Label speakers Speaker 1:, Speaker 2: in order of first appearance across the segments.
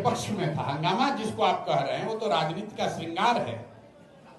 Speaker 1: पक्ष में था। हंगामा जिसको आप कह रहे हैं वो तो राजनीति का श्रृंगार है।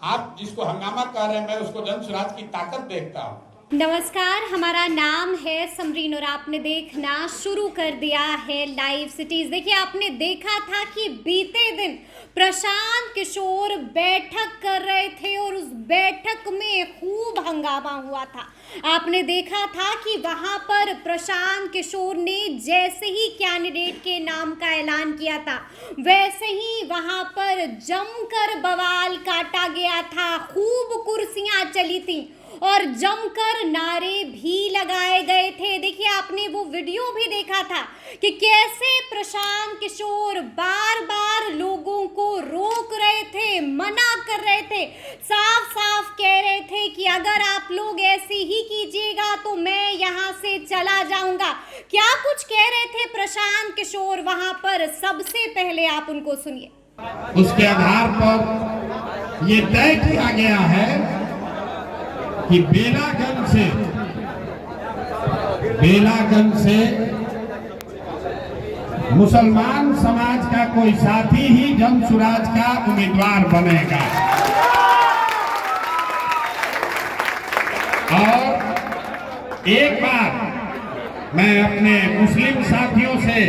Speaker 1: आप जिसको हंगामा कह रहे हैं मैं उसको जन स्वराज की ताकत देखता हूँ।
Speaker 2: नमस्कार, हमारा नाम है समरीन और आपने देखना शुरू कर दिया है लाइव सिटीज। देखिए, आपने देखा था कि बीते दिन प्रशांत किशोर बैठक कर रहे थे और उस बैठक में खूब हंगामा हुआ था। आपने देखा था कि वहां पर प्रशांत किशोर ने जैसे ही कैंडिडेट के नाम का ऐलान किया था वैसे ही वहां पर जमकर बवाल काटा गया था। खूब कुर्सियां चली थी और जमकर नारे भी लगाए गए थे। देखिए, आपने वो वीडियो भी देखा था कि कैसे प्रशांत किशोर बार बार लोगों को रोक रहे थे, मना कर रहे थे, साफ साफ कह रहे थे कि अगर आप लोग ऐसे ही कीजिएगा तो मैं यहाँ से चला जाऊंगा। क्या कुछ कह रहे थे प्रशांत किशोर वहां पर, सबसे पहले आप उनको सुनिए।
Speaker 3: उसके आधार पर ये तय किया गया है कि बेलागंज से मुसलमान समाज का कोई साथी ही जन स्वराज का उम्मीदवार बनेगा। और एक बार मैं अपने मुस्लिम साथियों से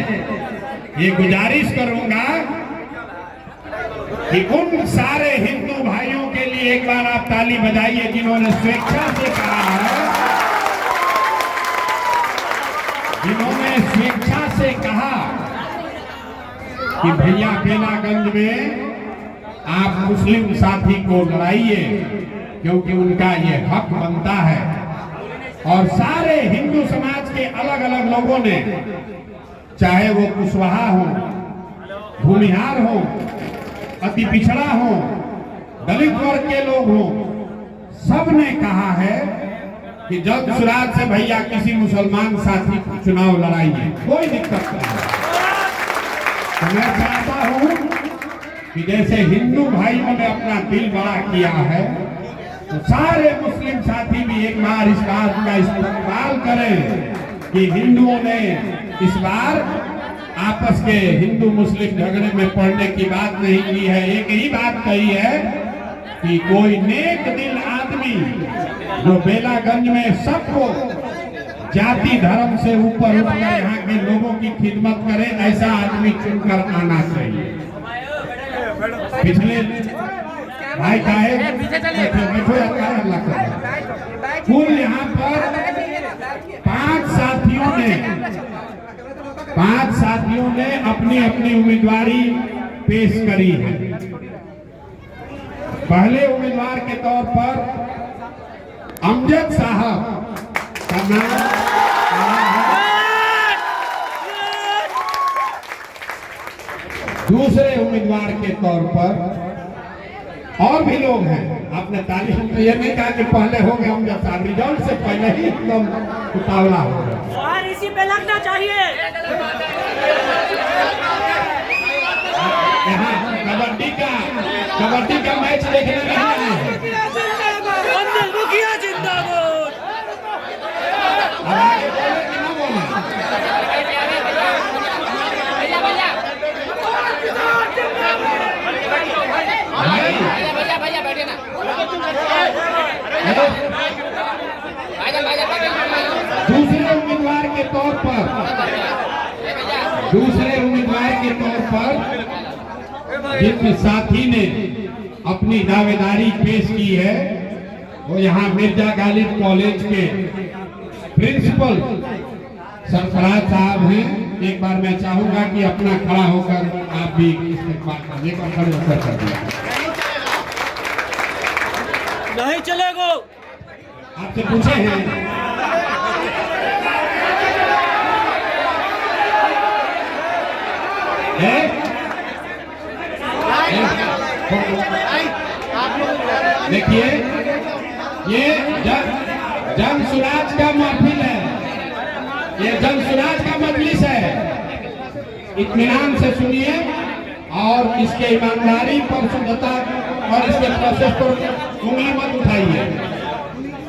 Speaker 3: ये गुजारिश करूंगा कि उन सारे हिंदू भाइयों के लिए एक बार आप ताली बजाइए जिन्होंने स्वेच्छा से कहा है, जिन्होंने स्वेच्छा से कहा कि भैया बेलागंज में आप मुस्लिम साथी को लड़ाइए क्योंकि उनका ये हक बनता है। और सारे हिंदू समाज के अलग अलग लोगों ने, चाहे वो कुशवाहा हो, भूमिहार हो, अति पिछड़ा हो, दलित वर्ग के लोग हो, सब ने कहा है कि जन स्वराज से भैया किसी मुसलमान साथी को चुनाव लड़ाइए, कोई दिक्कत नहीं। तो मैं चाहता हूं कि जैसे हिंदू भाइयों ने अपना दिल बड़ा किया है तो सारे मुस्लिम साथी भी एक बार इस बात का इस्तेमाल करें कि हिंदुओं ने इस बार आपस के हिंदू मुस्लिम झगड़े में पड़ने की बात नहीं की है। एक ही बात कही है कि कोई नेक दिल आदमी जो बेलागंज में सबको जाति धर्म से ऊपर उठकर यहाँ के लोगों की खिदमत करे, ऐसा आदमी चुनकर आना चाहिए। पिछले भाई साहेब कुल यहाँ पर पांच साथियों ने अपनी अपनी उम्मीदवारी पेश करी है। पहले उम्मीदवार के तौर पर अमजद साहब का नाम, दूसरे उम्मीदवार के तौर पर और भी लोग हैं। आपने तारीख में ये नहीं कहा कि पहले हो गया अमजद साहब, रिजल्ट से पहले ही एकदम उतावला हो गया।
Speaker 4: और इसी पे लगना चाहिए।
Speaker 3: यहाँ कबड्डी का मैच देखने नहीं आए हैं।
Speaker 4: मुखिया जिंदाबाद।
Speaker 3: अब आगे बोले कि ना बोले? दूसरे उम्मीदवार के तौर पर जिन साथी ने अपनी दावेदारी पेश की है वो यहाँ मिर्जा गालिब कॉलेज के प्रिंसिपल सरफराज साहब हैं। एक बार मैं चाहूंगा कि अपना खड़ा होकर आप भी इस्तेमाल करने का खड़े होकर कर दिया।
Speaker 4: नहीं चलेगा।
Speaker 3: आपसे पूछे हैं देखिए, ये जन स्वराज का महफिल है, ये जन स्वराज का मजलिस है। इत्मीनान से सुनिए और इसके ईमानदारी पर, शुद्धता और इसके प्रोसेस पर उंगली मत उठाइए।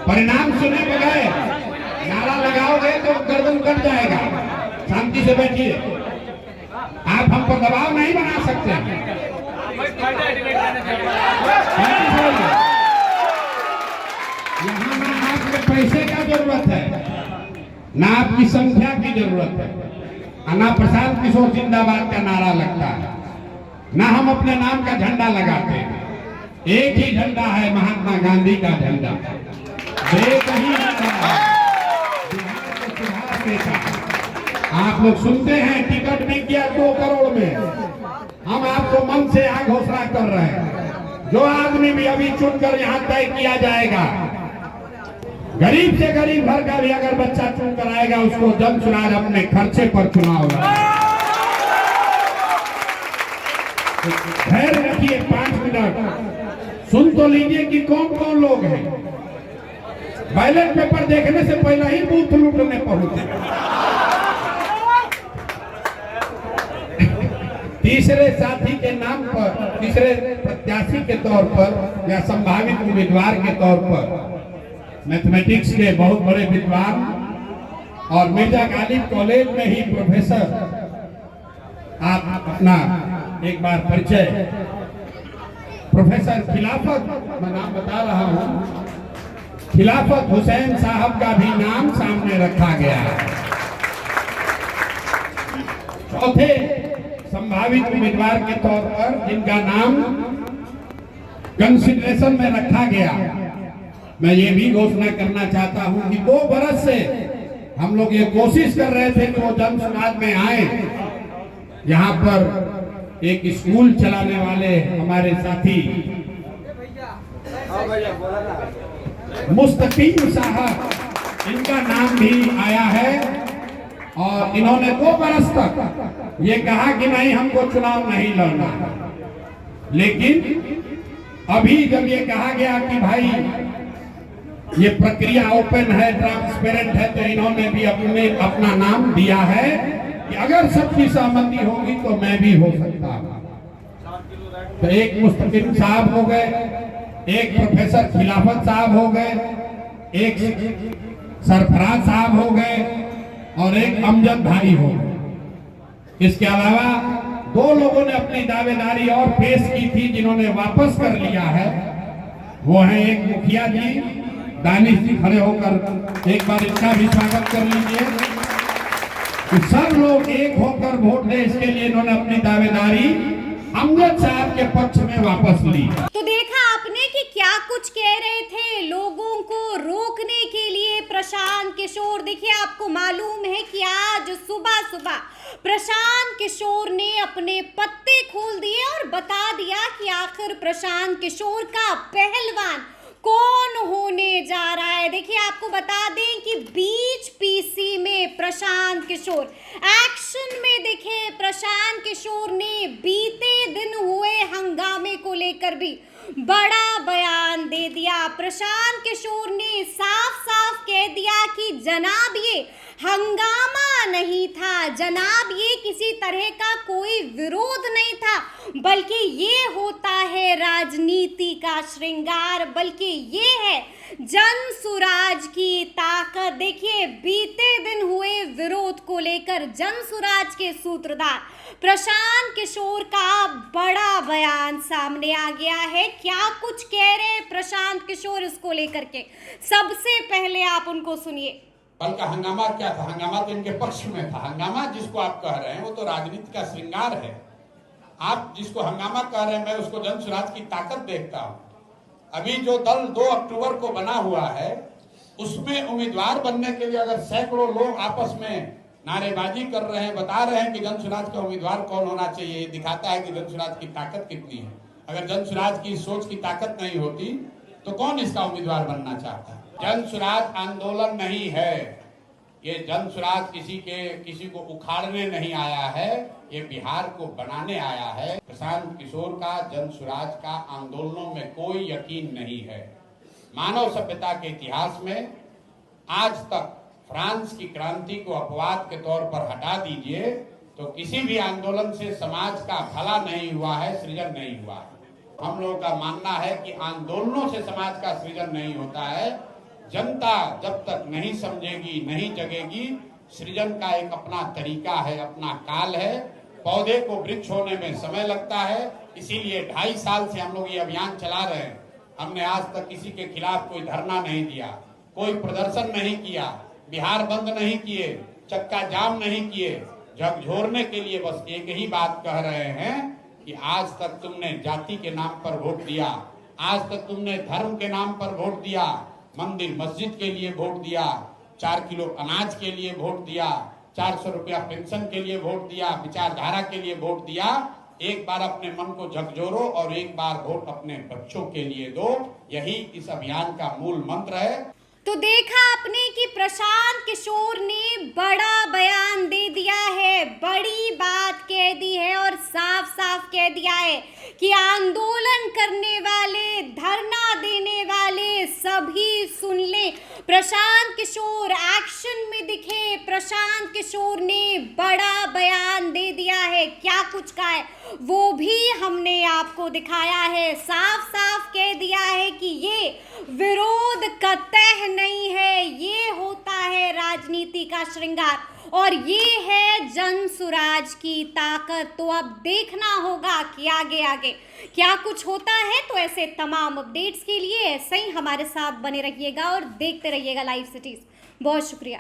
Speaker 3: परिणाम सुने बगैर नारा लगाओगे तो गर्दन कट जाएगा। शांति से बैठिए। आप हम पर दबाव नहीं बना सकते। यहाँ ना आपके पैसे का जरूरत है, ना आपकी संख्या की जरूरत है, ना प्रशांत किशोर जिंदाबाद का नारा लगता है, ना हम अपने नाम का झंडा लगाते हैं। एक ही झंडा है, महात्मा गांधी का झंडा। एक ही झंडा है, बिहार को सुधार देता। आप लोग सुनते हैं टिकट बिक गया 2 करोड़ में, हम आपको मन से यहाँ घोषणा कर रहे हैं, जो आदमी भी अभी चुनकर यहाँ तय किया जाएगा, गरीब से गरीब घर का भी अगर बच्चा चुन कर आएगा, उसको जन सुराज अपने खर्चे पर चुनाव होगा। धैर्य रखिए, 5 मिनट सुन तो लीजिए कि कौन कौन लोग हैं। बैलेट पेपर देखने से पहले ही बूथ लूटने पहुंचे। तीसरे साथी के नाम पर, तीसरे प्रत्याशी के तौर पर या संभावित उम्मीदवार के तौर पर मैथमेटिक्स के बहुत बड़े विद्वान और मिर्जा गालिब कॉलेज में ही प्रोफेसर, आप अपना एक बार परिचय। प्रोफेसर खिलाफत, मैं नाम बता रहा हूं, खिलाफत हुसैन साहब का भी नाम सामने रखा गया है। चौथे संभावित उम्मीदवार के तौर पर जिनका नाम कंसिडरेशन में रखा गया, मैं ये भी घोषणा करना चाहता हूं कि 2 बरस से हम लोग ये कोशिश कर रहे थे कि वो जन सुराज में आए। यहाँ पर एक स्कूल चलाने वाले हमारे साथी मुस्तकीम साहब, इनका नाम भी आया है और इन्होंने 2 बरस तक ये कहा कि नहीं, हमको चुनाव नहीं लड़ना। लेकिन अभी जब ये कहा गया कि भाई ये प्रक्रिया ओपन है, ट्रांसपेरेंट है, तो इन्होंने भी अपना नाम दिया है कि अगर सबकी सहमति होगी तो मैं भी हो सकता हूं। तो एक मुस्तकीम साहब हो गए, एक प्रोफेसर खिलाफत साहब हो गए, एक सरफराज साहब हो गए और एक अमजद भाई हो गए। इसके अलावा 2 लोगों ने अपनी दावेदारी और पेश की थी जिन्होंने वापस कर लिया है। वो है एक मुखिया जी, दानिश जी, खड़े होकर एक बार इनका भी स्वागत कर लीजिए। सब लोग एक होकर वोट दें, इसके लिए इन्होंने अपनी दावेदारी अमजद साहब के पक्ष में वापस ली।
Speaker 2: तो देखा आपने कि क्या कुछ कह रहे थे लोगों को रोकने के लिए प्रशांत किशोर। देखिए, आपको मालूम है कि आज सुबह सुबह प्रशांत किशोर ने अपने पत्ते खोल दिए और बता दिया कि आखिर प्रशांत किशोर का पहलवान कौन होने जा रहा है। देखिए, आपको बता दें कि बीच पीसी में प्रशांत किशोर एक्शन में दिखे। प्रशांत किशोर ने बीते दिन हुए हंगामे को लेकर भी बड़ा बयान दे दिया। प्रशांत किशोर ने साफ साफ कह दिया कि जनाब, ये हंगामा नहीं था, जनाब ये किसी तरह का कोई विरोध नहीं था, बल्कि ये होता है राजनीति का श्रृंगार, बल्कि ये है जन सुराज की ताकत। देखिए, बीते दिन हुए विरोध को लेकर जन सुराज के सूत्रधार प्रशांत किशोर का बड़ा बयान सामने आ गया है। क्या कुछ कह रहे हैं प्रशांत किशोर इसको लेकर के, सबसे पहले आप उनको सुनिए।
Speaker 1: कल का हंगामा क्या था? हंगामा तो इनके पक्ष में था। हंगामा जिसको आप कह रहे हैं वो तो राजनीति का श्रृंगार है। आप जिसको हंगामा कह रहे हैं, मैं उसको जन सुराज की ताकत देखता हूं। अभी जो दल 2 अक्टूबर को बना हुआ है, उसमें उम्मीदवार बनने के लिए अगर सैकड़ों लोग आपस में नारेबाजी कर रहे हैं, बता रहे हैं कि जन सुराज का उम्मीदवार कौन होना चाहिए, ये दिखाता है कि जन सुराज की ताकत कितनी है। अगर जन सुराज की सोच की ताकत नहीं होती तो कौन इसका उम्मीदवार बनना चाहता है? जन सुराज आंदोलन नहीं है, ये जन सुराज किसी को उखाड़ने नहीं आया है, ये बिहार को बनाने आया है। प्रशांत किशोर का जन सुराज का आंदोलनों में कोई यकीन नहीं है। मानव सभ्यता के इतिहास में आज तक फ्रांस की क्रांति को अपवाद के तौर पर हटा दीजिए तो किसी भी आंदोलन से समाज का भला नहीं हुआ है, सृजन नहीं हुआ है। हम लोगों का मानना है कि आंदोलनों से समाज का सृजन नहीं होता है। जनता जब तक नहीं समझेगी, नहीं जगेगी, सृजन का एक अपना तरीका है, अपना काल है, पौधे को वृक्ष होने में समय लगता है। इसीलिए 2.5 साल से हम लोग ये अभियान चला रहे हैं। हमने आज तक किसी के खिलाफ कोई धरना नहीं दिया, कोई प्रदर्शन नहीं किया, बिहार बंद नहीं किए, चक्का जाम नहीं किए। झकझोरने के लिए बस एक ही बात कह रहे हैं कि आज तक तुमने जाति के नाम पर वोट दिया, आज तक तुमने धर्म के नाम पर वोट दिया, मंदिर मस्जिद के लिए वोट दिया, 4 किलो अनाज के लिए वोट दिया, 400 रुपया पेंशन के लिए वोट दिया, विचारधारा के लिए वोट दिया। एक बार अपने मन को झकझोरो और एक बार वोट अपने बच्चों के लिए दो। यही इस अभियान का मूल मंत्र है।
Speaker 2: तो देखा आपने कि प्रशांत किशोर ने बड़ा बयान दे दिया है, बड़ी बात कह दी है और साफ साफ कह दिया है कि आंदोलन करने वाले, धरना देने वाले सभी सुन ले, प्रशांत किशोर एक्शन में दिखे। प्रशांत किशोर ने बड़ा बयान दे दिया है, क्या कुछ कहा है वो भी हमने आपको दिखाया है। साफ साफ कह दिया है कि ये विरोध कतई नहीं है, ये होता है राजनीति का श्रृंगार और ये है जन सुराज की ताकत। तो अब देखना होगा कि आगे आगे क्या कुछ होता है। तो ऐसे तमाम अपडेट्स के लिए ऐसे ही हमारे साथ बने रहिएगा और देखते रहिएगा लाइव सिटीज। बहुत शुक्रिया।